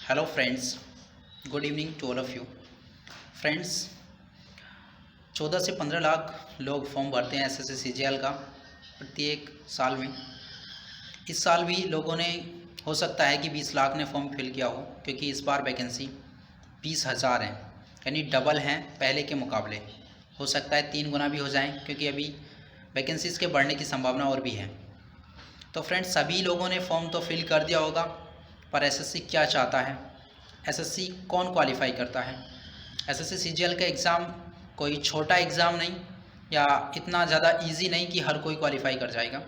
Hello friends, good evening to all of you. Friends, 14 से 15 लाख लोग form भरते हैं एसएससी सीजीएल का प्रत्येक साल में। इस साल भी लोगों ने हो सकता है कि 20 लाख ने फॉर्म फिल किया हो, क्योंकि इस बार वैकेंसी 20,000 है, यानी डबल हैं पहले के मुकाबले। हो सकता है 3 गुना भी हो जाएं, क्योंकि अभी वैकेंसीज़ के बढ़ने की संभावना और भी है। तो फ्रेंड्स, सभी लोगों ने फॉर्म तो फिल कर दिया होगा, पर एसएससी क्या चाहता है, एसएससी कौन क्वालिफाई करता है। एसएससी सीजीएल का एग्ज़ाम कोई छोटा एग्ज़ाम नहीं या इतना ज़्यादा इजी नहीं कि हर कोई क्वालिफाई कर जाएगा।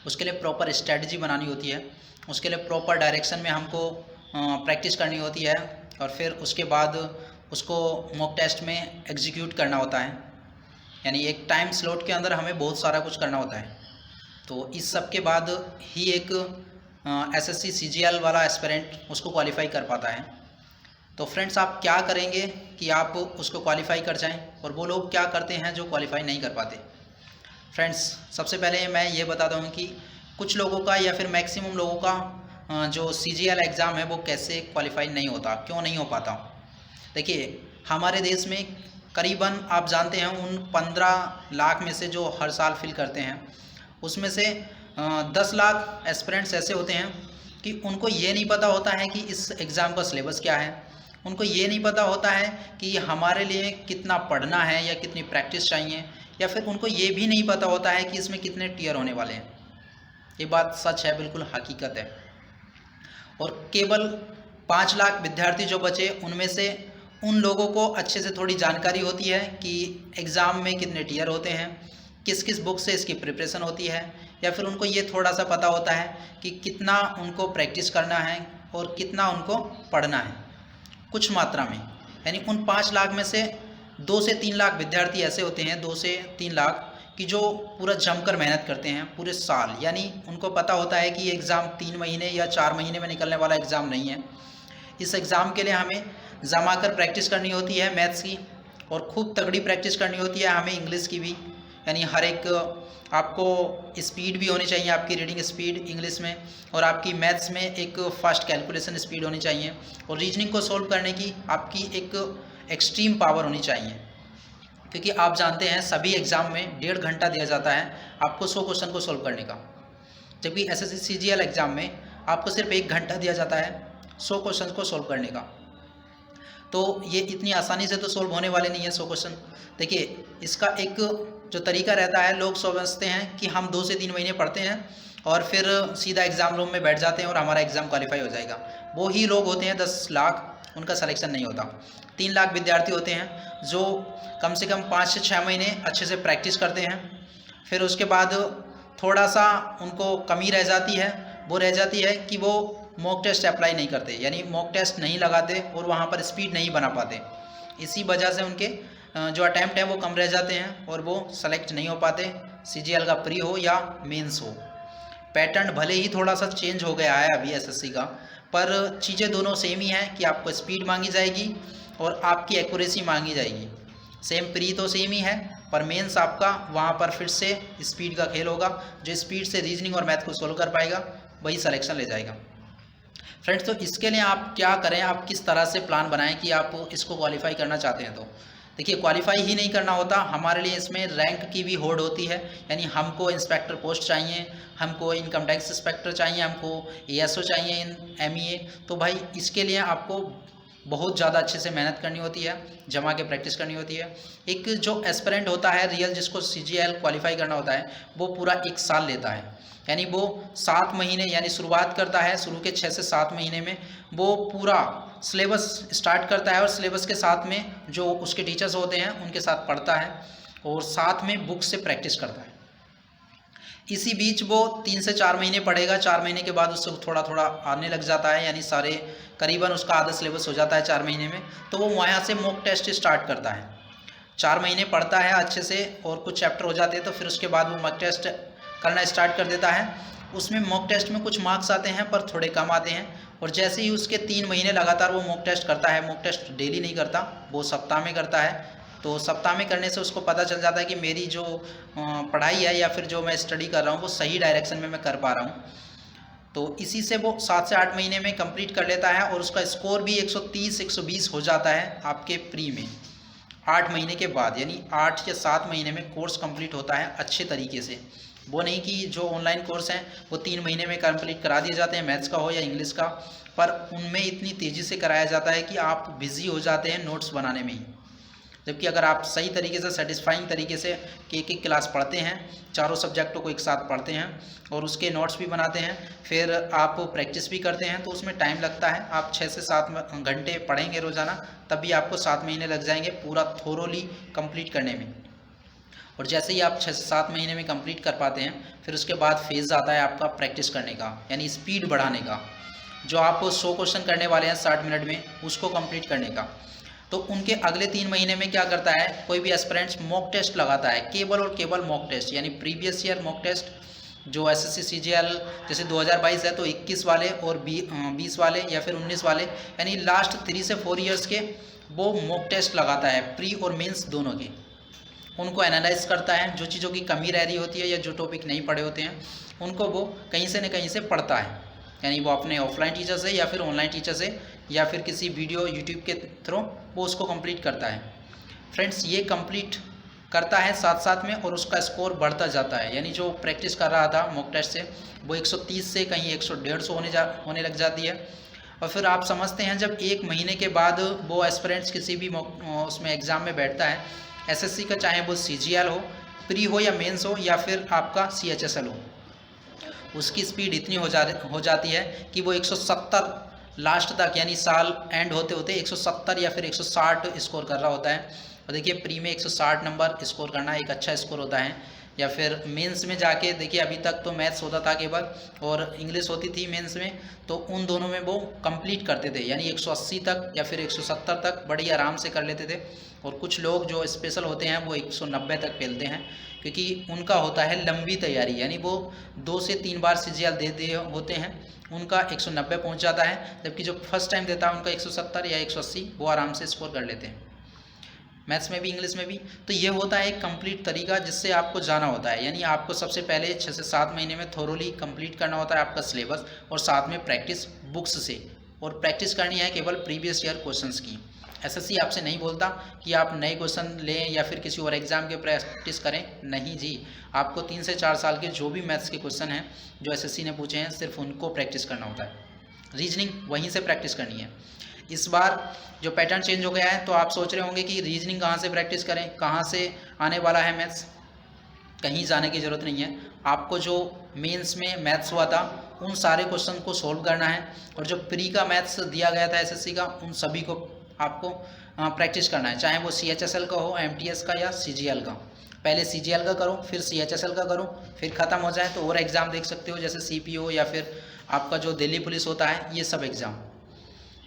उसके लिए प्रॉपर स्ट्रेटजी बनानी होती है, उसके लिए प्रॉपर डायरेक्शन में हमको प्रैक्टिस करनी होती है, और फिर उसके बाद उसको मॉक टेस्ट में एग्जीक्यूट करना होता है। यानी एक टाइम स्लॉट के अंदर हमें बहुत सारा कुछ करना होता है। तो इस सब के बाद ही एक एसएससी सीजीएल वाला एस्पिरेंट उसको क्वालिफाई कर पाता है। तो फ्रेंड्स, आप क्या करेंगे कि आप उसको क्वालिफाई कर जाएं, और वो लोग क्या करते हैं जो क्वालिफाई नहीं कर पाते। फ्रेंड्स, सबसे पहले मैं ये बताता हूँ कि कुछ लोगों का या फिर मैक्सिमम लोगों का जो सीजीएल एग्ज़ाम है वो कैसे क्वालिफाई नहीं होता, क्यों नहीं हो पाता। देखिए, हमारे देश में करीबन आप जानते हैं उन 15 लाख में से जो हर साल फिल करते हैं, उसमें से 10 लाख एस्पिरेंट्स ऐसे होते हैं कि उनको ये नहीं पता होता है कि इस एग्ज़ाम का सिलेबस क्या है। उनको ये नहीं पता होता है कि हमारे लिए कितना पढ़ना है या कितनी प्रैक्टिस चाहिए, या फिर उनको ये भी नहीं पता होता है कि इसमें कितने टीयर होने वाले हैं। ये बात सच है, बिल्कुल हकीकत है। और केवल 5 लाख विद्यार्थी जो बचे, उनमें से उन लोगों को अच्छे से थोड़ी जानकारी होती है कि एग्ज़ाम में कितने टीयर होते हैं, किस किस बुक से इसकी प्रिपरेशन होती है, या फिर उनको ये थोड़ा सा पता होता है कि कितना उनको प्रैक्टिस करना है और कितना उनको पढ़ना है कुछ मात्रा में। यानी उन 5 लाख में से 2 से 3 लाख विद्यार्थी ऐसे होते हैं, 2 से 3 लाख कि जो पूरा जमकर मेहनत करते हैं पूरे साल। यानी उनको पता होता है कि ये एग्ज़ाम 3 महीने या 4 महीने में निकलने वाला एग्ज़ाम नहीं है। इस एग्ज़ाम के लिए हमें जमा कर प्रैक्टिस करनी होती है मैथ्स की, और खूब तगड़ी प्रैक्टिस करनी होती है हमें इंग्लिश की भी। यानी हर एक आपको स्पीड भी होनी चाहिए, आपकी रीडिंग स्पीड इंग्लिश में, और आपकी मैथ्स में एक फास्ट कैलकुलेशन स्पीड होनी चाहिए, और रीजनिंग को सोल्व करने की आपकी एक एक्सट्रीम पावर होनी चाहिए। क्योंकि आप जानते हैं सभी एग्ज़ाम में 1.5 घंटा दिया जाता है आपको 100 क्वेश्चन को सोल्व करने का, जबकि एसएससी सीजीएल एग्ज़ाम में आपको सिर्फ 1 घंटा दिया जाता है 100 क्वेश्चन को सोल्व करने का। तो ये इतनी आसानी से तो सोल्व होने वाले नहीं है 100 क्वेश्चन। देखिए, इसका एक जो तरीका रहता है, लोग समझते हैं कि हम 2 से 3 महीने पढ़ते हैं और फिर सीधा एग्ज़ाम रूम में बैठ जाते हैं और हमारा एग्ज़ाम क्वालिफाई हो जाएगा। वो ही लोग होते हैं 10 लाख, उनका सिलेक्शन नहीं होता। 3 लाख विद्यार्थी होते हैं जो कम से कम 5 से 6 महीने अच्छे से प्रैक्टिस करते हैं। फिर उसके बाद थोड़ा सा उनको कमी रह जाती है, वो रह जाती है कि वो मॉक टेस्ट अप्लाई नहीं करते, यानी मॉक टेस्ट नहीं लगाते और वहाँ पर स्पीड नहीं बना पाते। इसी वजह से उनके जो अटैम्प्ट हैं वो कम रह जाते हैं और वो सेलेक्ट नहीं हो पाते, सीजीएल का प्री हो या मेंस हो। पैटर्न भले ही थोड़ा सा चेंज हो गया है अभी एसएससी का, पर चीज़ें दोनों सेम ही हैं कि आपको स्पीड मांगी जाएगी और आपकी एक्यूरेसी मांगी जाएगी। सेम प्री तो सेम ही है, पर मेंस आपका वहाँ पर फिर से स्पीड का खेल होगा। जो स्पीड से रीजनिंग और मैथ को सोल्व कर पाएगा वही सिलेक्शन ले जाएगा। फ्रेंड्स, तो इसके लिए आप क्या करें, आप किस तरह से प्लान बनाएं कि आप इसको क्वालिफाई करना चाहते हैं। तो देखिए, क्वालिफाई ही नहीं करना होता, हमारे लिए इसमें रैंक की भी होड़ होती है। यानी हमको इंस्पेक्टर पोस्ट चाहिए, हमको इनकम टैक्स इंस्पेक्टर चाहिए, हमको एएसओ चाहिए इन एमईए। तो भाई, इसके लिए आपको बहुत ज़्यादा अच्छे से मेहनत करनी होती है, जमा के प्रैक्टिस करनी होती है। एक जो एस्पिरेंट होता है रियल, जिसको सीजीएल क्वालिफाई करना होता है, वो पूरा 1 साल लेता है। यानी वो 7 महीने, यानी शुरुआत करता है शुरू के 6 से 7 महीने में, वो पूरा सिलेबस स्टार्ट करता है और सिलेबस के साथ में जो उसके टीचर्स होते हैं उनके साथ पढ़ता है और साथ में बुक से प्रैक्टिस करता है। इसी बीच वो 3 से 4 महीने पढ़ेगा, 4 महीने के बाद उससे थोड़ा थोड़ा आने लग जाता है, यानी सारे करीबन उसका आधा सिलेबस हो जाता है 4 महीने में। तो वो वहाँ से मॉक टेस्ट स्टार्ट करता है, 4 महीने पढ़ता है अच्छे से और कुछ चैप्टर हो जाते हैं, तो फिर उसके बाद वो मॉक टेस्ट करना स्टार्ट कर देता है। उसमें मॉक टेस्ट में कुछ मार्क्स आते हैं पर थोड़े कम आते हैं, और जैसे ही उसके 3 महीने लगातार वो मॉक टेस्ट करता है, मॉक टेस्ट डेली नहीं करता, वो सप्ताह में करता है। तो सप्ताह में करने से उसको पता चल जाता है कि मेरी जो पढ़ाई है या फिर जो मैं स्टडी कर रहा हूँ वो सही डायरेक्शन में मैं कर पा रहा हूँ। तो इसी से वो 7 से 8 महीने में कंप्लीट कर लेता है और उसका स्कोर भी 130 120 हो जाता है आपके प्री में 8 महीने के बाद, यानी 8 या 7 महीने में कोर्स कंप्लीट होता है अच्छे तरीके से। वो नहीं कि जो ऑनलाइन कोर्स हैं वो 3 महीने में कंप्लीट करा दिए जाते हैं, मैथ्स का हो या इंग्लिश का, पर उनमें इतनी तेज़ी से कराया जाता है कि आप बिज़ी हो जाते हैं नोट्स बनाने में ही। जबकि अगर आप सही तरीके से सेटिस्फाइंग तरीके से एक एक क्लास पढ़ते हैं, चारों सब्जेक्टों को एक साथ पढ़ते हैं और उसके नोट्स भी बनाते हैं, फिर आप प्रैक्टिस भी करते हैं, तो उसमें टाइम लगता है। आप 6 से 7 घंटे पढ़ेंगे रोज़ाना, तब भी आपको 7 महीने लग जाएंगे पूरा थोरोली कंप्लीट करने में। और जैसे ही आप 6 से 7 महीने में कंप्लीट कर पाते हैं, फिर उसके बाद फेज़ आता है आपका प्रैक्टिस करने का, यानी स्पीड बढ़ाने का। जो आप 100 क्वेश्चन करने वाले हैं 60 मिनट में, उसको कंप्लीट करने का। तो उनके अगले 3 महीने में क्या करता है, कोई भी एस्पिरेंट्स मॉक टेस्ट लगाता है, केवल और केवल मॉक टेस्ट, यानी प्रीवियस ईयर मॉक टेस्ट। जो एसएससी सीजीएल जैसे 2022 है तो 21 वाले और 20 वाले या फिर 19 वाले, यानी लास्ट 3 से 4 ईयर्स के वो मॉक टेस्ट लगाता है, प्री और मेंस दोनों के। उनको एनालाइज करता है, जो चीज़ों की कमी रह रही होती है या जो टॉपिक नहीं पढ़े होते हैं उनको वो कहीं से न कहीं से पढ़ता है, यानी वो अपने ऑफलाइन टीचर से या फिर ऑनलाइन टीचर से या फिर किसी वीडियो यूट्यूब के थ्रू वो उसको कंप्लीट करता है। फ्रेंड्स, ये कंप्लीट करता है साथ साथ में और उसका स्कोर बढ़ता जाता है, यानी जो प्रैक्टिस कर रहा था मॉक टेस्ट से वो 130 से कहीं 100-150 होने लग जाती है। और फिर आप समझते हैं जब 1 महीने के बाद वो एस्पिरेंट्स किसी भी उसमें एग्ज़ाम में बैठता है, एसएससी का, चाहे वो सीजीएल हो, प्री हो या मेंस हो या फिर आपका सीएचएसएल हो, उसकी स्पीड इतनी हो जाती है कि वो 170 लास्ट तक, यानी साल एंड होते होते 170 या फिर 160 स्कोर कर रहा होता है। और देखिए प्री में 160 नंबर स्कोर करना एक अच्छा स्कोर होता है, या फिर मेंस में जाके देखिए, अभी तक तो मैथ्स होता था केवल और इंग्लिश होती थी मेंस में, तो उन दोनों में वो कंप्लीट करते थे, यानी 180 तक या फिर 170 तक बड़ी आराम से कर लेते थे। और कुछ लोग जो स्पेशल होते हैं वो 190 तक फैलते हैं, क्योंकि उनका होता है लंबी तैयारी, यानी वो 2 से 3 बार सीजीएल देते होते हैं, उनका 190 पहुंच जाता है, जबकि जो फर्स्ट टाइम देता है उनका 170 या 180 वो आराम से स्कोर कर लेते हैं, मैथ्स में भी इंग्लिश में भी। तो ये होता है एक कंप्लीट तरीका जिससे आपको जाना होता है, यानी आपको सबसे पहले 6 से 7 महीने में थोरोली कंप्लीट करना होता है आपका सिलेबस, और साथ में प्रैक्टिस बुक्स से, और प्रैक्टिस करनी है केवल प्रीवियस ईयर क्वेश्चंस की। एसएससी आपसे नहीं बोलता कि आप नए क्वेश्चन लें या फिर किसी और एग्जाम के प्रैक्टिस करें, नहीं जी, आपको 3 से 4 साल के जो भी मैथ्स के क्वेश्चन हैं जो एसएससी ने पूछे हैं सिर्फ उनको प्रैक्टिस करना होता है, रीजनिंग वहीं से प्रैक्टिस करनी है। इस बार जो पैटर्न चेंज हो गया है, तो आप सोच रहे होंगे कि रीजनिंग कहाँ से प्रैक्टिस करें, कहाँ से आने वाला है मैथ्स। कहीं जाने की ज़रूरत नहीं है, आपको जो मेंस में मैथ्स हुआ था उन सारे क्वेश्चन को सॉल्व करना है, और जो प्री का मैथ्स दिया गया था एसएससी का उन सभी को आपको प्रैक्टिस करना है, चाहे वो सीएचएसएल का हो, एमटीएस का या सीजीएल का। पहले सीजीएल का करो, फिर सीएचएसएल का करो, फिर ख़त्म हो जाए तो और एग्ज़ाम देख सकते हो, जैसे सीपीओ या फिर आपका जो दिल्ली पुलिस होता है, ये सब एग्ज़ाम।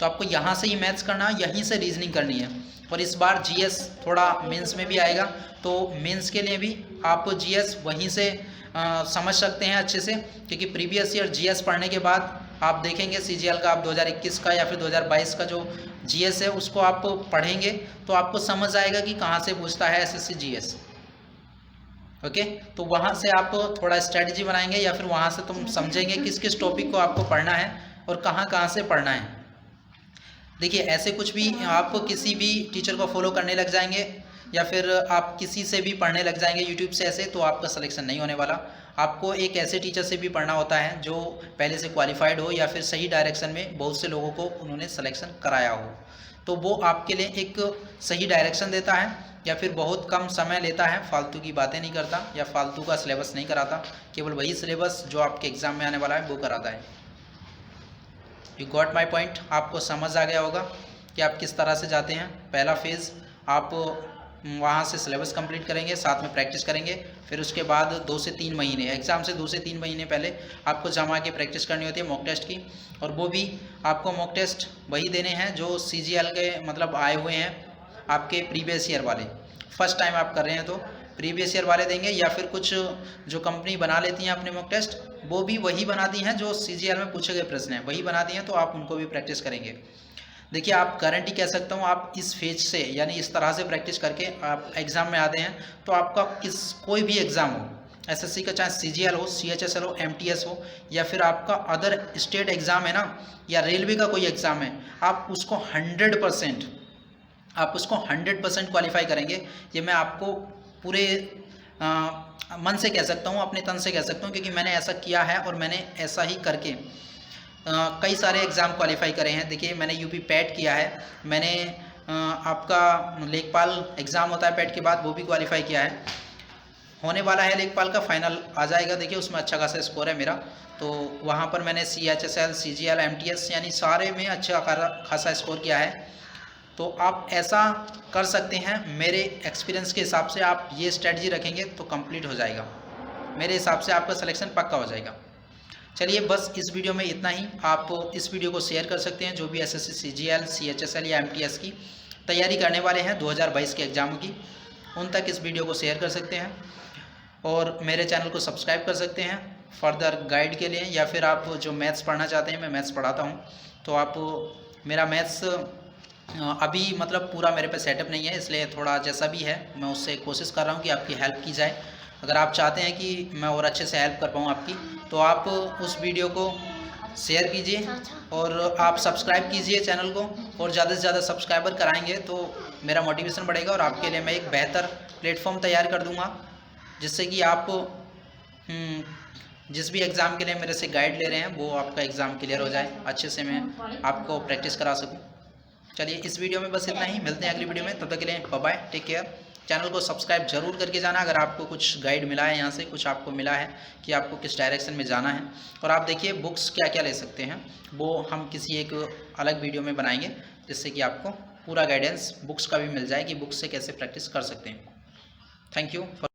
तो आपको यहाँ से ही मैथ्स करना, यहीं से रीजनिंग करनी है। और इस बार जीएस थोड़ा मेंस में भी आएगा, तो मेंस के लिए भी आप जीएस वहीं से समझ सकते हैं अच्छे से, क्योंकि प्रीवियस ईयर जीएस पढ़ने के बाद आप देखेंगे सीजीएल का, आप 2021 का या फिर 2022 का जो जीएस है उसको आप पढ़ेंगे तो आपको समझ आएगा कि कहाँ से पूछता है एसएससी जीएस। ओके, तो वहाँ से आप थोड़ा स्ट्रेटजी बनाएंगे या फिर वहाँ से तुम समझेंगे किस किस टॉपिक को आपको पढ़ना है और कहाँ कहाँ से पढ़ना है। देखिए, ऐसे कुछ भी आप किसी भी टीचर को फॉलो करने लग जाएंगे या फिर आप किसी से भी पढ़ने लग जाएंगे यूट्यूब से ऐसे, तो आपका सिलेक्शन नहीं होने वाला। आपको एक ऐसे टीचर से भी पढ़ना होता है जो पहले से क्वालिफाइड हो या फिर सही डायरेक्शन में बहुत से लोगों को उन्होंने सिलेक्शन कराया हो, तो वो आपके लिए एक सही डायरेक्शन देता है या फिर बहुत कम समय लेता है, फालतू की बातें नहीं करता या फालतू का सिलेबस नहीं कराता, केवल वही सिलेबस जो आपके एग्ज़ाम में आने वाला है वो कराता है। यू गॉट माई पॉइंट, आपको समझ आ गया होगा कि आप किस तरह से जाते हैं। पहला फेज़ आप वहाँ से सिलेबस कंप्लीट करेंगे, साथ में प्रैक्टिस करेंगे, फिर उसके बाद 2 से 3 महीने एग्ज़ाम से 2 से 3 महीने पहले आपको जमा के प्रैक्टिस करनी होती है मॉक टेस्ट की, और वो भी आपको मॉक टेस्ट वही देने हैं जो सीजीएल के मतलब आए हुए हैं आपके प्रीवियस ईयर वाले। फर्स्ट टाइम आप कर रहे हैं तो प्रीवियस ईयर वाले देंगे, या फिर कुछ जो कंपनी बना लेती हैं अपने मॉक टेस्ट वो भी वही बनाती हैं जो सीजीएल में पूछे गए प्रश्न हैं वही बनाती हैं, तो आप उनको भी प्रैक्टिस करेंगे। देखिए, आप गारंटी कह सकता हूँ, आप इस फेज से यानी इस तरह से प्रैक्टिस करके आप एग्ज़ाम में आते हैं तो आपका कोई भी एग्ज़ाम हो, एसएससी का, चाहे सीजीएल हो, सीएचएसएल हो, एमटीएस हो, या फिर आपका अदर स्टेट एग्ज़ाम है ना, या रेलवे का कोई एग्ज़ाम है, आप उसको 100% क्वालिफाई करेंगे। ये मैं आपको पूरे मन से कह सकता हूँ, अपने तन से कह सकता हूँ, क्योंकि मैंने ऐसा किया है और मैंने ऐसा ही करके कई सारे एग्ज़ाम क्वालिफाई करे हैं। देखिए, मैंने यूपी पैट किया है, मैंने आपका लेखपाल एग्ज़ाम होता है पैट के बाद, वो भी क्वालिफाई किया है। होने वाला है लेखपाल का, फाइनल आ जाएगा, देखिए उसमें अच्छा खासा स्कोर है मेरा। तो वहाँ पर मैंने सीएचएसएल, सीजीएल, एमटीएस यानी सारे में अच्छा खासा स्कोर किया है। तो आप ऐसा कर सकते हैं, मेरे एक्सपीरियंस के हिसाब से आप ये स्ट्रेटजी रखेंगे तो कंप्लीट हो जाएगा, मेरे हिसाब से आपका सिलेक्शन पक्का हो जाएगा। चलिए, बस इस वीडियो में इतना ही। आप इस वीडियो को शेयर कर सकते हैं, जो भी एसएससी, सीजीएल, सीएचएसएल या एमटीएस की तैयारी करने वाले हैं 2022 के एग्ज़ाम की, उन तक इस वीडियो को शेयर कर सकते हैं। और मेरे चैनल को सब्सक्राइब कर सकते हैं फर्दर गाइड के लिए, या फिर आप जो मैथ्स पढ़ना चाहते हैं, मैं मैथ्स पढ़ाता हूँ, तो आप मेरा मैथ्स अभी मतलब पूरा मेरे पे सेटअप नहीं है, इसलिए थोड़ा जैसा भी है मैं उससे कोशिश कर रहा हूँ कि आपकी हेल्प की जाए। अगर आप चाहते हैं कि मैं और अच्छे से हेल्प कर पाऊँ आपकी, तो आप उस वीडियो को शेयर कीजिए और आप सब्सक्राइब कीजिए चैनल को, और ज़्यादा से ज़्यादा सब्सक्राइबर कराएंगे तो मेरा मोटिवेशन बढ़ेगा और आपके लिए मैं एक बेहतर प्लेटफॉर्म तैयार कर दूँगा, जिससे कि आप जिस भी एग्ज़ाम के लिए मेरे से गाइड ले रहे हैं वो आपका एग्ज़ाम क्लियर हो जाए, अच्छे से मैं आपको प्रैक्टिस करा सकूं। चलिए, इस वीडियो में बस इतना ही, मिलते हैं अगली वीडियो में, तब तक के लिए bye bye, take care. Channel को सब्सक्राइब जरूर करके जाना अगर आपको कुछ गाइड मिला है, यहाँ से कुछ आपको मिला है कि आपको किस डायरेक्शन में जाना है। और आप देखिए बुक्स क्या क्या ले सकते हैं, वो हम किसी एक अलग वीडियो में बनाएंगे, जिससे कि आपको पूरा गाइडेंस बुक्स का भी मिल जाए कि बुक्स से कैसे प्रैक्टिस कर सकते हैं। Thank you.